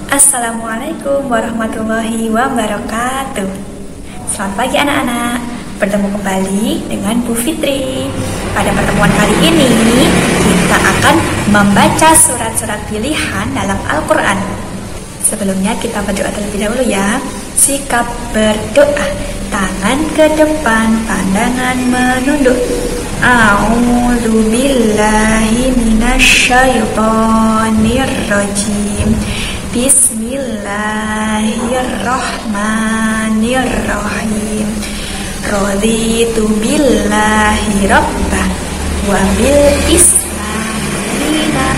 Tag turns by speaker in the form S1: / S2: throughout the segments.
S1: Assalamualaikum warahmatullahi wabarakatuh. Selamat pagi anak-anak. Bertemu kembali dengan Bu Fitri. Pada pertemuan kali ini kita akan membaca surat-surat pilihan dalam Al-Quran. Sebelumnya kita berdoa terlebih dahulu ya. Sikap berdoa, tangan ke depan, pandangan menunduk. A'udzu billahi minasyaitonir rajim. Bismillahirrahmanirrahim. Raditu billahi rabbah wa bil islam dina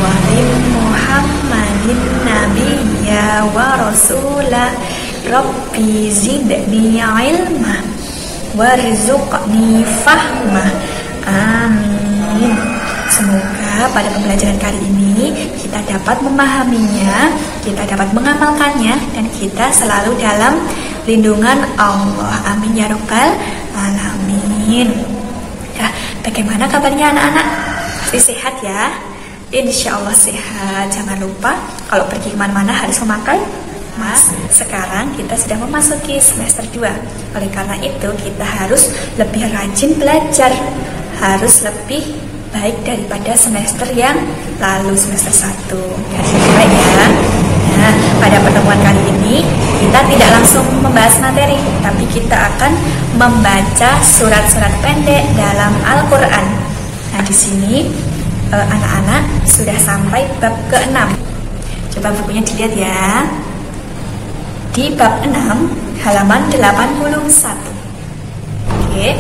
S1: wa bi Muhammadin nabiyya wa rasulah. Rabbi zidni ilma warzuqni fahma. Amin. Semoga pada pembelajaran kali ini kita dapat memahaminya, kita dapat mengamalkannya, dan kita selalu dalam lindungan Allah. Amin ya rabbal alamin. Nah, bagaimana kabarnya anak-anak? Pasti sehat ya? Insya Allah sehat. Jangan lupa kalau pergi kemana-mana harus memakai masker. Sekarang kita sudah memasuki semester 2. Oleh karena itu kita harus lebih rajin belajar, harus lebih baik daripada semester yang lalu, semester 1. Harus baik ya. Nah, pada pertemuan kali ini kita tidak langsung membahas materi, tapi kita akan membaca surat-surat pendek dalam Al-Quran. Nah, di sini anak-anak sudah sampai bab ke-6. Coba bukunya dilihat ya. Di bab 6 halaman 81. Oke,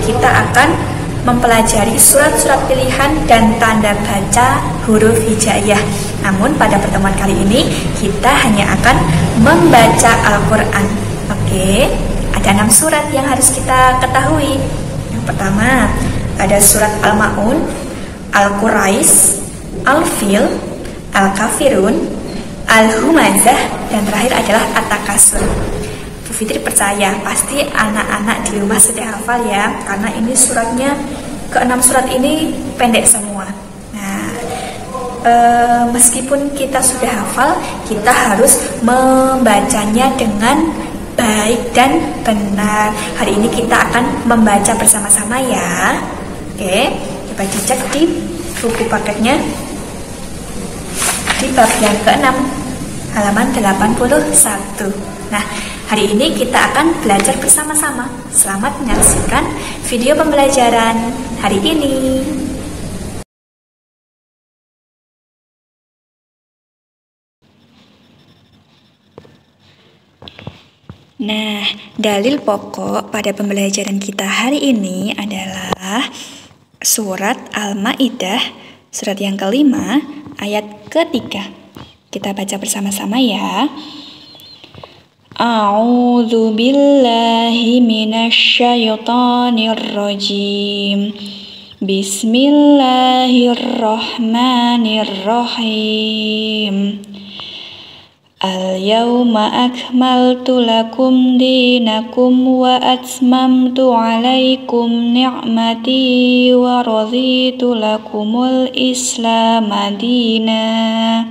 S1: kita akan mempelajari surat-surat pilihan dan tanda baca huruf hijaiyah. Namun pada pertemuan kali ini kita hanya akan membaca Al-Quran. Oke, ada 6 surat yang harus kita ketahui. Yang pertama ada surat Al-Ma'un, Al-Quraish, Al-Fil, Al-Kafirun, Al-Humazah, dan terakhir adalah At-Takasur. Bu Fitri percaya pasti anak-anak di rumah sudah hafal ya, karena ini suratnya ke-6 surat ini pendek semua. Nah, meskipun kita sudah hafal, kita harus membacanya dengan baik dan benar. Hari ini kita akan membaca bersama-sama ya. Oke, coba dicek di buku paketnya di bab yang ke-6 halaman 81. Nah, hari ini kita akan belajar bersama-sama. Selamat menyaksikan video pembelajaran hari ini. Nah, dalil pokok pada pembelajaran kita hari ini adalah surat Al-Maidah, surat yang kelima, ayat ketiga. Kita baca bersama-sama ya. A'udzu billahi minasyaitonir rajim. Bismillahirrahmanirrahim. Al-yawma akmaltu lakum dinakum wa atmamtu alaikum ni'mati wa raditu lakumul islam madina.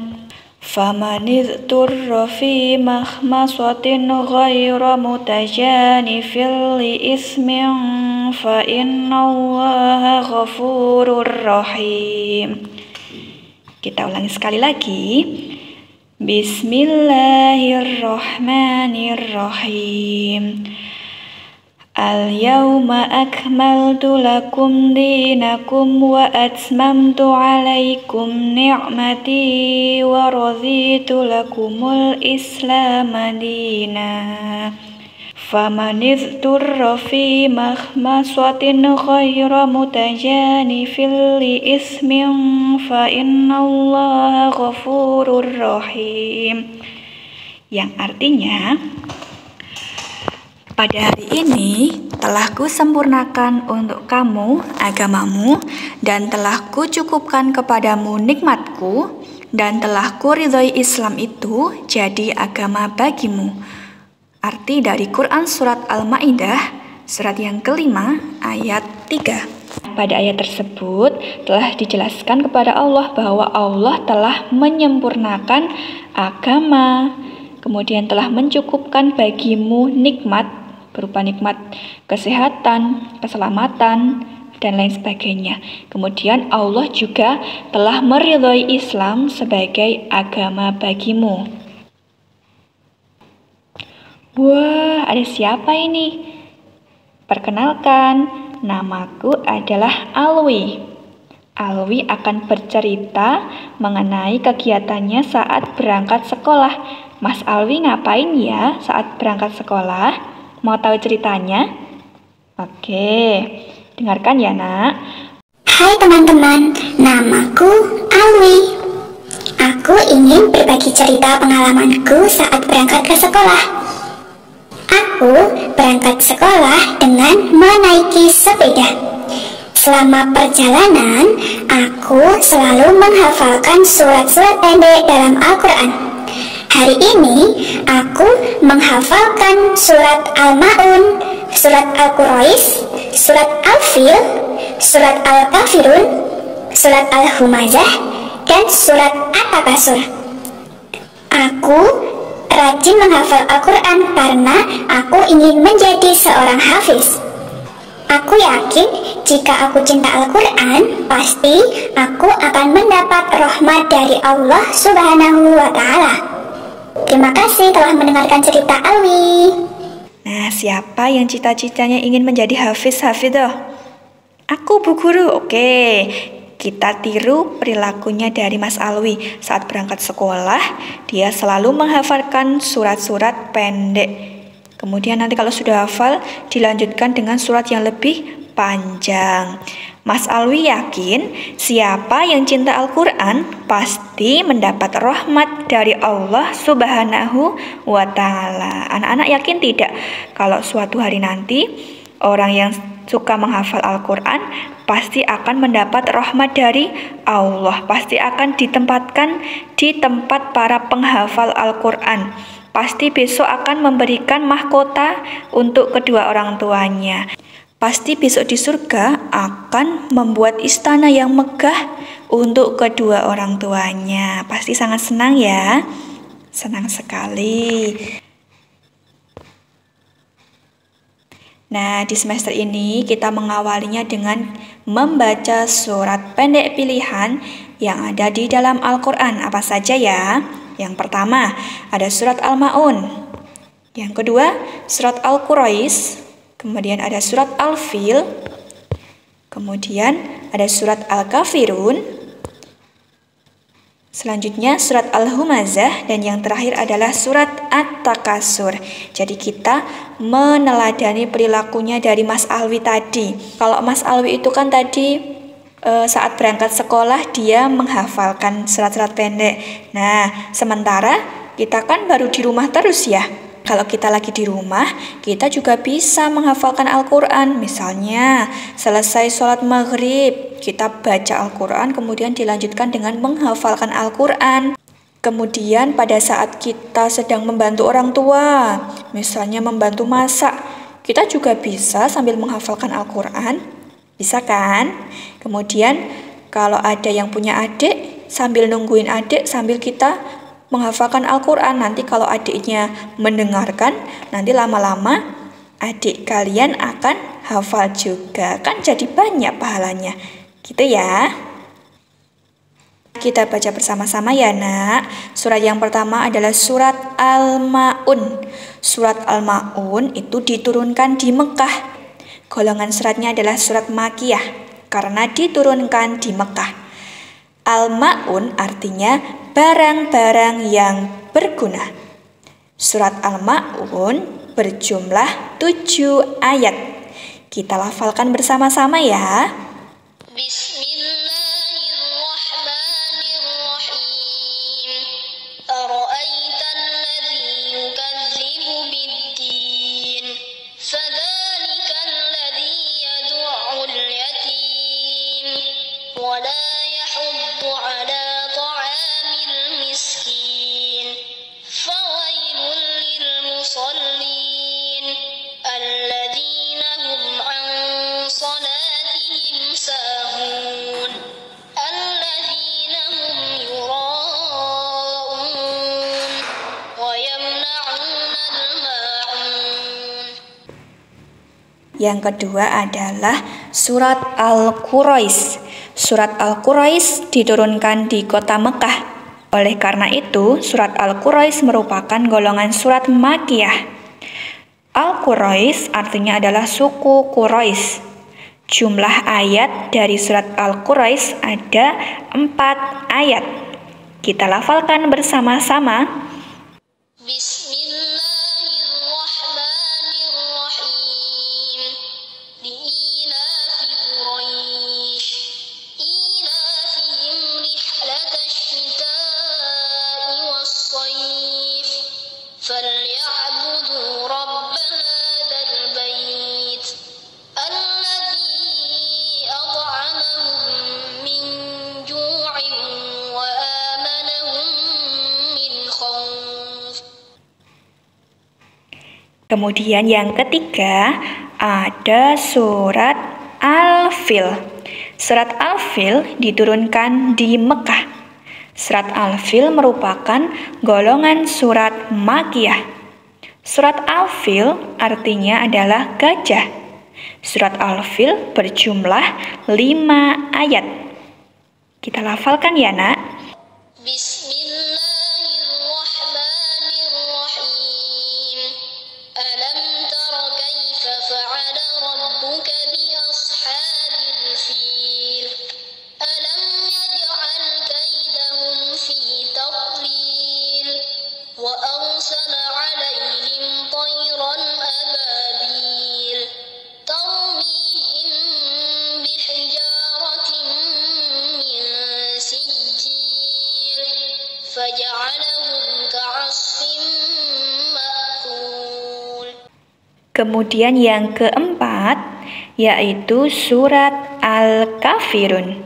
S1: Faman idturra fi makhmasatin ghayra mutajanifin li ismin fa innallaha ghafurur rahim. Kita ulangi sekali lagi. Bismillahirrahmanirrahim. Al-yawma akmaltu lakum dinakum wa atmamtu alaikum ni'mati wa raditu lakumul islam madina. Faman idturra fi makhmasatin ghayra mutajanifin li ismin fa innallaha ghafurur rahim. Yang artinya, pada hari ini telah kusempurnakan untuk kamu agamamu, dan telah kucukupkan kepadamu nikmatku, dan telah kuridhoi Islam itu jadi agama bagimu. Arti dari Quran surat Al-Maidah, surat yang kelima, ayat 3. pada ayat tersebut telah dijelaskan kepada Allah bahwa Allah telah menyempurnakan agama, kemudian telah mencukupkan bagimu nikmat berupa nikmat kesehatan, keselamatan, dan lain sebagainya. Kemudian Allah juga telah meridhoi Islam sebagai agama bagimu. Wah, ada siapa ini? Perkenalkan, namaku adalah Alwi. Alwi akan bercerita mengenai kegiatannya saat berangkat sekolah. Mas Alwi ngapain ya saat berangkat sekolah? Mau tahu ceritanya? Oke, dengarkan ya nak.
S2: Hai teman-teman, namaku Alwi. Aku ingin berbagi cerita pengalamanku saat berangkat ke sekolah. Aku berangkat sekolah dengan menaiki sepeda. Selama perjalanan, aku selalu menghafalkan surat-surat pendek dalam Al-Quran. Hari ini, aku menghafalkan surat Al-Ma'un, surat Al-Quraish, surat Al-Fil, surat Al-Kafirun, surat Al-Humazah, dan surat At-Takasur. Aku rajin menghafal Al-Quran karena aku ingin menjadi seorang hafiz. Aku yakin jika aku cinta Al-Quran, pasti aku akan mendapat rahmat dari Allah Subhanahu wa Ta'ala. Terima kasih telah mendengarkan cerita Alwi.
S1: Nah, siapa yang cita-citanya ingin menjadi hafiz-hafidah? Aku, Bu Guru. Oke, kita tiru perilakunya dari Mas Alwi. Saat berangkat sekolah, dia selalu menghafalkan surat-surat pendek. Kemudian nanti kalau sudah hafal, dilanjutkan dengan surat yang lebih panjang. Mas Alwi yakin siapa yang cinta Al-Quran pasti mendapat rahmat dari Allah Subhanahu wa Ta'ala. Anak-anak yakin tidak kalau suatu hari nanti orang yang suka menghafal Al-Quran pasti akan mendapat rahmat dari Allah, pasti akan ditempatkan di tempat para penghafal Al-Quran, pasti besok akan memberikan mahkota untuk kedua orang tuanya. Pasti besok di surga akan membuat istana yang megah untuk kedua orang tuanya. Pasti sangat senang ya. Senang sekali. Nah, di semester ini kita mengawalinya dengan membaca surat pendek pilihan yang ada di dalam Al-Quran. Apa saja ya? Yang pertama, ada surat Al-Ma'un. Yang kedua, surat Al-Quraish. Kemudian ada surat Al-Fil. Kemudian ada surat Al-Kafirun. Selanjutnya surat Al-Humazah. Dan yang terakhir adalah surat At-Takasur. Jadi kita meneladani perilakunya dari Mas Alwi tadi. Kalau Mas Alwi itu kan tadi saat berangkat sekolah dia menghafalkan surat-surat pendek. Nah, sementara kita kan baru di rumah terus ya. Kalau kita lagi di rumah, kita juga bisa menghafalkan Al-Quran. Misalnya, selesai sholat maghrib, kita baca Al-Quran, kemudian dilanjutkan dengan menghafalkan Al-Quran. Kemudian pada saat kita sedang membantu orang tua, misalnya membantu masak, kita juga bisa sambil menghafalkan Al-Quran. Bisa kan? Kemudian, kalau ada yang punya adik, sambil nungguin adik, sambil kita menghafalkan Al-Quran. Nanti kalau adiknya mendengarkan, nanti lama-lama adik kalian akan hafal juga. Kan jadi banyak pahalanya. Gitu ya. Kita baca bersama-sama ya nak. Surat yang pertama adalah surat Al-Ma'un. Surat Al-Ma'un itu diturunkan di Mekah. Golongan suratnya adalah surat Makiyah karena diturunkan di Mekah. Al-Ma'un artinya barang-barang yang berguna. Surat Al-Ma'un berjumlah 7 ayat. Kita lafalkan bersama-sama ya.
S2: Bismillahirrahmanirrahim. Ara'aital ladzi yukadzibu bid-din. Fadzalikal ladzi yad'ul yatim wa la yahuddu 'ala miskin. Fawailul lil musallin alladzina hum an salatihim
S1: Yang kedua adalah surat Al-Quraisy. Surat Al-Quraisy diturunkan di kota Mekah. Oleh karena itu, surat Al-Quraisy merupakan golongan surat Makkiyah. Al-Quraisy artinya adalah suku Quraisy. Jumlah ayat dari surat Al-Quraisy ada 4 ayat. Kita lafalkan bersama-sama.
S2: Bismillahirrahmanirrahim. Li'ilafi Quraisy, ilafihim rihlatash shita'i was-shayf, falya'budu rabb hadzal bait alladzi at'amahum min ju'in wa amanahum min khauf.
S1: Kemudian yang ketiga ada surat Al-Fil. Surat Al-Fil diturunkan di Mekah. Surat Al-Fil merupakan golongan surat Makkiyah. Surat Al-Fil artinya adalah gajah. Surat Al-Fil berjumlah 5 ayat. Kita lafalkan ya, Nak.
S2: Bismillahirrahmanirrahim. Alam tara kaifa fa'ala rabbuka bi ashabil fil. Alam yaj'al kaidahum fi tadlil wa arsala 'alaihim tayran ababil tarmihim bihijaratin min sijil faj'alahum ka'asfin ma'kul.
S1: Kemudian yang keempat yaitu surat Al-Kafirun.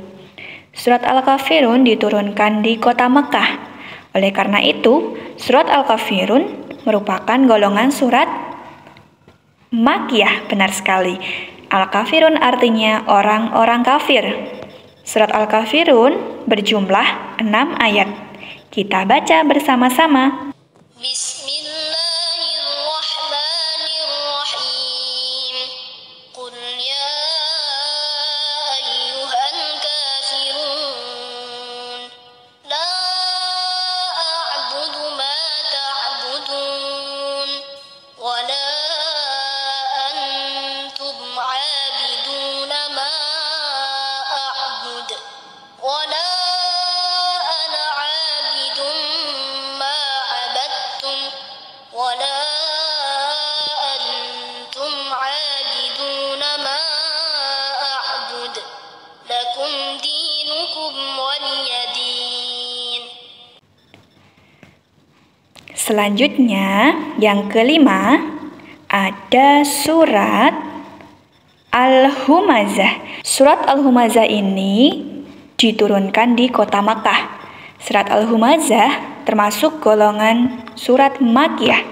S1: Surat Al-Kafirun diturunkan di kota Mekah. Oleh karena itu, surat Al-Kafirun merupakan golongan surat Makkiyah. Benar sekali. Al-Kafirun artinya orang-orang kafir. Surat Al-Kafirun berjumlah 6 ayat. Kita baca bersama-sama.
S2: Bismillahirrahmanirrahim. Qul ya ayyuhal kafirun. La a'budu ma ta'budun. Wa la antum 'abiduna ma a'bud. Wa la ana 'abidun ma 'abadtum. Wa la antum 'abiduna ma a'bud. Lakum dinukum waliyadin.
S1: Selanjutnya, yang kelima ada surat Al-Humazah. Surat Al-Humazah ini diturunkan di kota Makkah. Surat Al-Humazah termasuk golongan surat Makkiyah.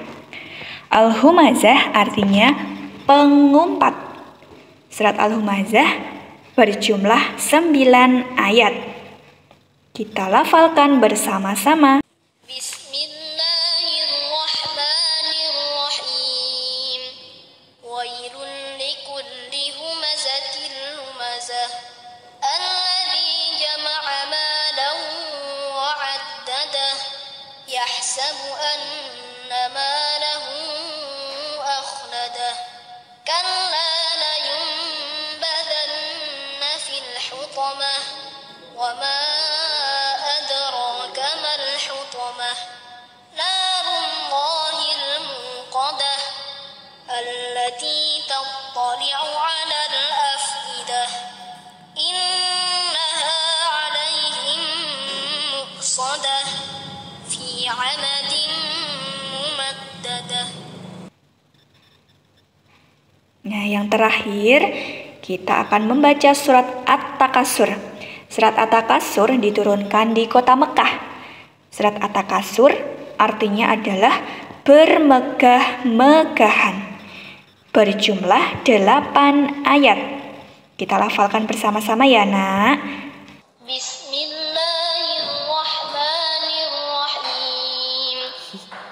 S1: Al-Humazah artinya pengumpat. Surat Al-Humazah berjumlah 9 ayat. Kita lafalkan bersama-sama.
S2: Bismillahirrahmanirrahim. Wailun likulli humazatin lumazah. Alladzi jama'a malan wa 'addadah. Yahsabu anna malahu akhladah. Kalla layunbadanna fil hutamah. Wa ma adraka mal hutamah. Narullahil muqadah. Allati tattali'u 'alal afidah. Innaha 'alaihim muqsadah fi 'amadin mumaddadah.
S1: Nah, yang terakhir kita akan membaca surat At-Takasur. Surat At-Takasur diturunkan di kota Mekah. Surat At-Takasur artinya adalah bermegah-megahan. Berjumlah 8 ayat. Kita lafalkan bersama-sama ya, Nak.
S2: Bismillahirrahmanirrahim.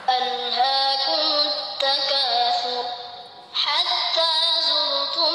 S2: Alhaakumut takatsur hatta zurtum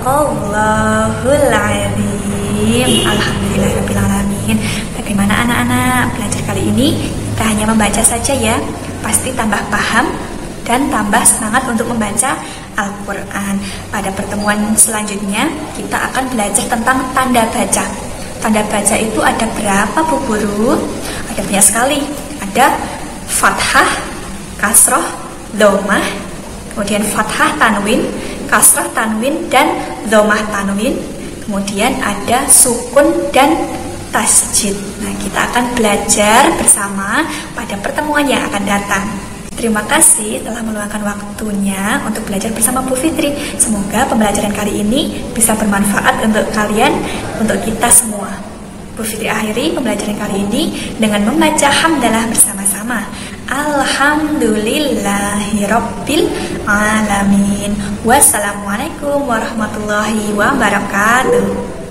S1: Sadaqallahul azim. Alhamdulillahirabbil alamin. Bagaimana anak-anak belajar kali ini? Kita hanya membaca saja ya. Pasti tambah paham dan tambah semangat untuk membaca Al-Quran. Pada pertemuan selanjutnya kita akan belajar tentang tanda baca. Tanda baca itu ada berapa Bu Guru? Ada banyak sekali. Ada fathah, kasroh, dhammah, kemudian fathah tanwin, kasroh tanwin, dan dhammah tanwin. Kemudian ada sukun dan tasjid. Nah, kita akan belajar bersama pada pertemuan yang akan datang. Terima kasih telah meluangkan waktunya untuk belajar bersama Bu Fitri. Semoga pembelajaran kali ini bisa bermanfaat untuk kalian, untuk kita semua. Bu Fitri akhiri pembelajaran kali ini dengan membaca hamdalah bersama-sama. Alhamdulillahirabbil alamin. Wassalamualaikum warahmatullahi wabarakatuh.